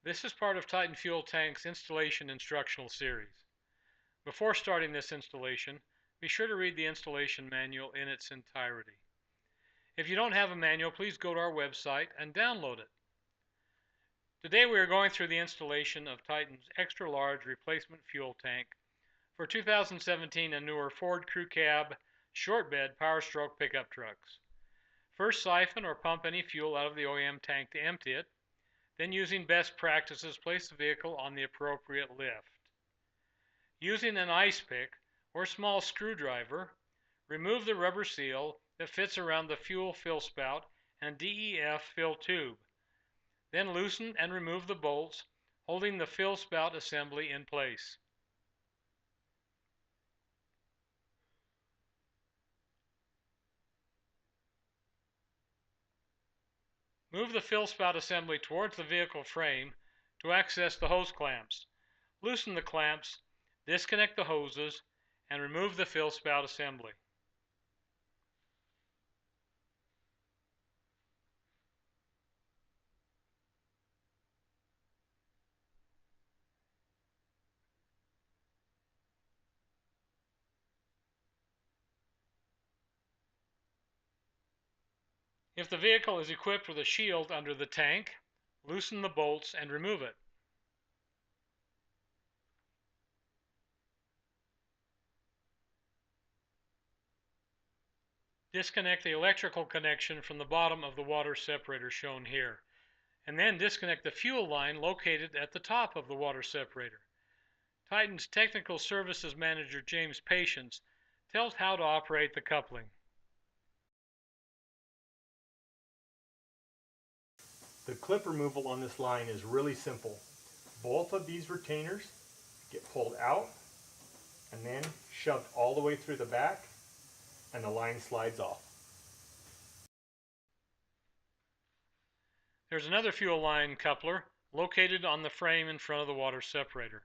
This is part of Titan Fuel Tank's installation instructional series. Before starting this installation, be sure to read the installation manual in its entirety. If you don't have a manual, please go to our website and download it. Today we are going through the installation of Titan's extra large replacement fuel tank for 2017 and newer Ford Crew Cab short bed power stroke pickup trucks. First, siphon or pump any fuel out of the OEM tank to empty it. Then, using best practices, place the vehicle on the appropriate lift. Using an ice pick or small screwdriver, remove the rubber seal that fits around the fuel fill spout and DEF fill tube. Then loosen and remove the bolts, holding the fill spout assembly in place. Move the fill spout assembly towards the vehicle frame to access the hose clamps. Loosen the clamps, disconnect the hoses, and remove the fill spout assembly. If the vehicle is equipped with a shield under the tank, loosen the bolts and remove it. Disconnect the electrical connection from the bottom of the water separator shown here, and then disconnect the fuel line located at the top of the water separator. Titan's Technical Services Manager James Patience tells how to operate the coupling. The clip removal on this line is really simple. Both of these retainers get pulled out and then shoved all the way through the back, and the line slides off. There's another fuel line coupler located on the frame in front of the water separator.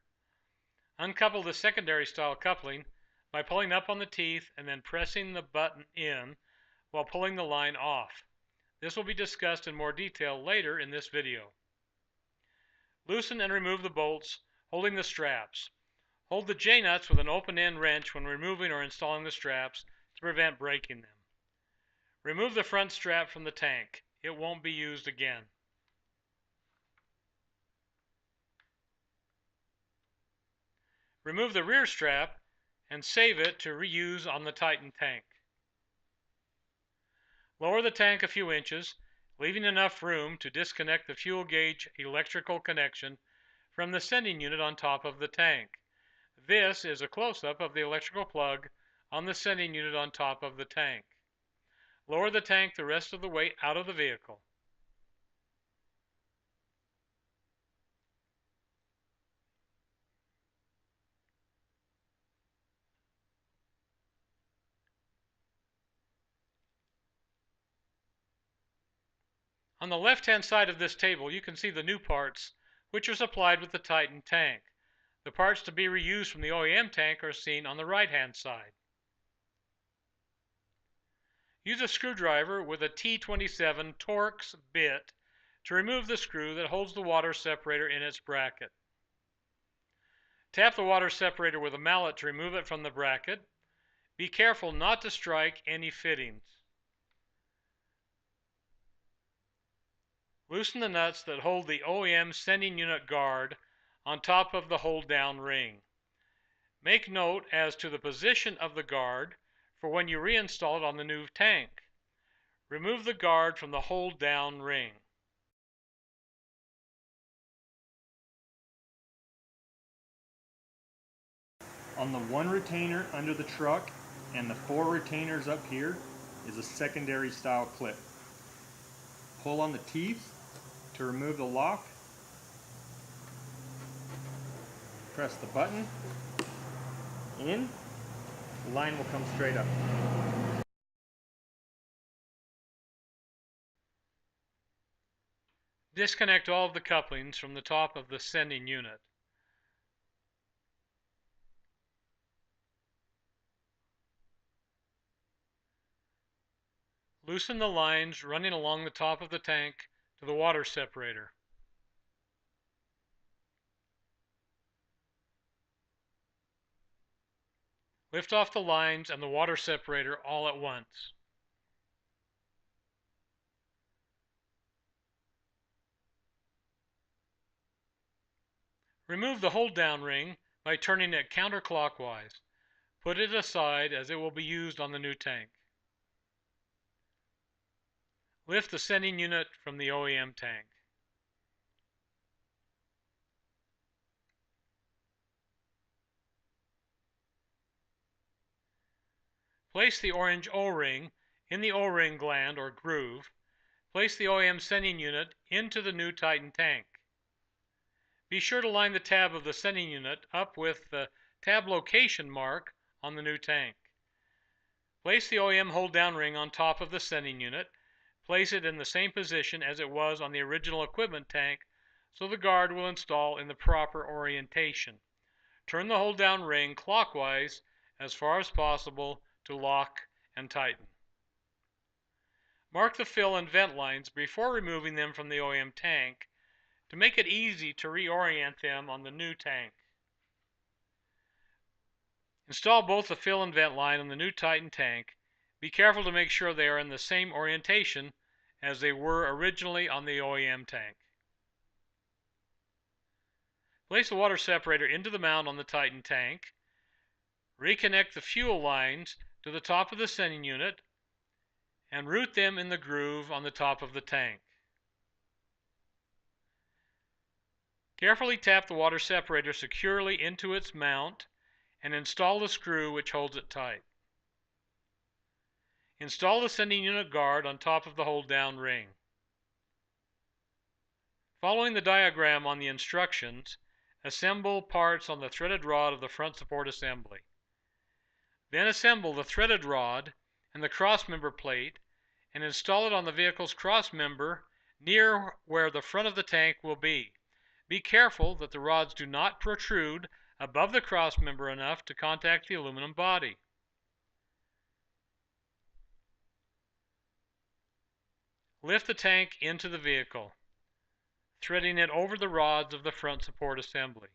Uncouple the secondary style coupling by pulling up on the teeth and then pressing the button in while pulling the line off. This will be discussed in more detail later in this video. Loosen and remove the bolts holding the straps. Hold the J-nuts with an open-end wrench when removing or installing the straps to prevent breaking them. Remove the front strap from the tank. It won't be used again. Remove the rear strap and save it to reuse on the Titan tank. Lower the tank a few inches, leaving enough room to disconnect the fuel gauge electrical connection from the sending unit on top of the tank. This is a close-up of the electrical plug on the sending unit on top of the tank. Lower the tank the rest of the way out of the vehicle. On the left-hand side of this table, you can see the new parts which are supplied with the Titan tank. The parts to be reused from the OEM tank are seen on the right-hand side. Use a screwdriver with a T27 Torx bit to remove the screw that holds the water separator in its bracket. Tap the water separator with a mallet to remove it from the bracket. Be careful not to strike any fittings. Loosen the nuts that hold the OEM sending unit guard on top of the hold-down ring. Make note as to the position of the guard for when you reinstall it on the new tank. Remove the guard from the hold-down ring. On the one retainer under the truck and the 4 retainers up here is a secondary style clip. Pull on the teeth to remove the lock. Press the button in, the line will come straight up. Disconnect all of the couplings from the top of the sending unit. Loosen the lines running along the top of the tank to the water separator. Lift off the lines and the water separator all at once. Remove the hold-down ring by turning it counterclockwise. Put it aside as it will be used on the new tank. Lift the sending unit from the OEM tank. Place the orange O-ring in the O-ring gland or groove. Place the OEM sending unit into the new Titan tank. Be sure to line the tab of the sending unit up with the tab location mark on the new tank. Place the OEM hold-down ring on top of the sending unit. Place it in the same position as it was on the original equipment tank so the guard will install in the proper orientation. Turn the hold-down ring clockwise as far as possible to lock and tighten. Mark the fill and vent lines before removing them from the OEM tank to make it easy to reorient them on the new tank. Install both the fill and vent line on the new Titan tank. Be careful to make sure they are in the same orientation as they were originally on the OEM tank. Place the water separator into the mount on the Titan tank. Reconnect the fuel lines to the top of the sending unit and route them in the groove on the top of the tank. Carefully tap the water separator securely into its mount and install the screw which holds it tight. Install the sending unit guard on top of the hold-down ring. Following the diagram on the instructions, assemble parts on the threaded rod of the front support assembly. Then assemble the threaded rod and the crossmember plate and install it on the vehicle's crossmember near where the front of the tank will be. Be careful that the rods do not protrude above the crossmember enough to contact the aluminum body. Lift the tank into the vehicle, threading it over the rods of the front support assembly.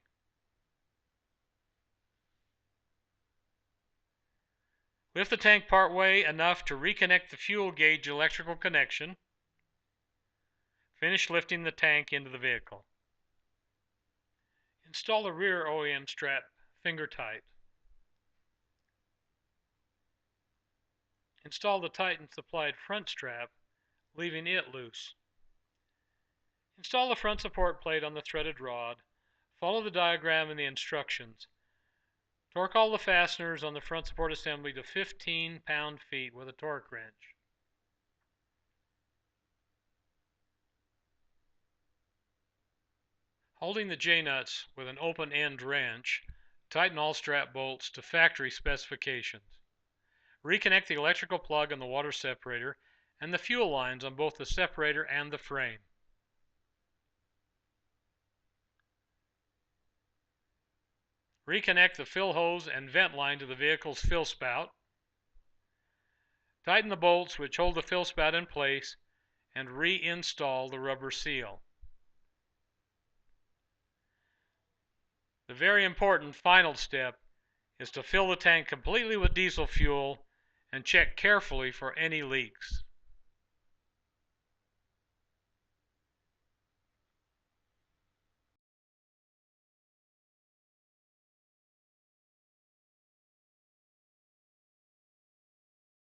Lift the tank partway enough to reconnect the fuel gauge electrical connection. Finish lifting the tank into the vehicle. Install the rear OEM strap finger tight. Install the Titan supplied front strap, leaving it loose. Install the front support plate on the threaded rod. Follow the diagram in the instructions. Torque all the fasteners on the front support assembly to 15 pound-feet with a torque wrench. Holding the J-nuts with an open-end wrench, tighten all strap bolts to factory specifications. Reconnect the electrical plug on the water separator and the fuel lines on both the separator and the frame. Reconnect the fill hose and vent line to the vehicle's fill spout. Tighten the bolts which hold the fill spout in place and reinstall the rubber seal. The very important final step is to fill the tank completely with diesel fuel and check carefully for any leaks.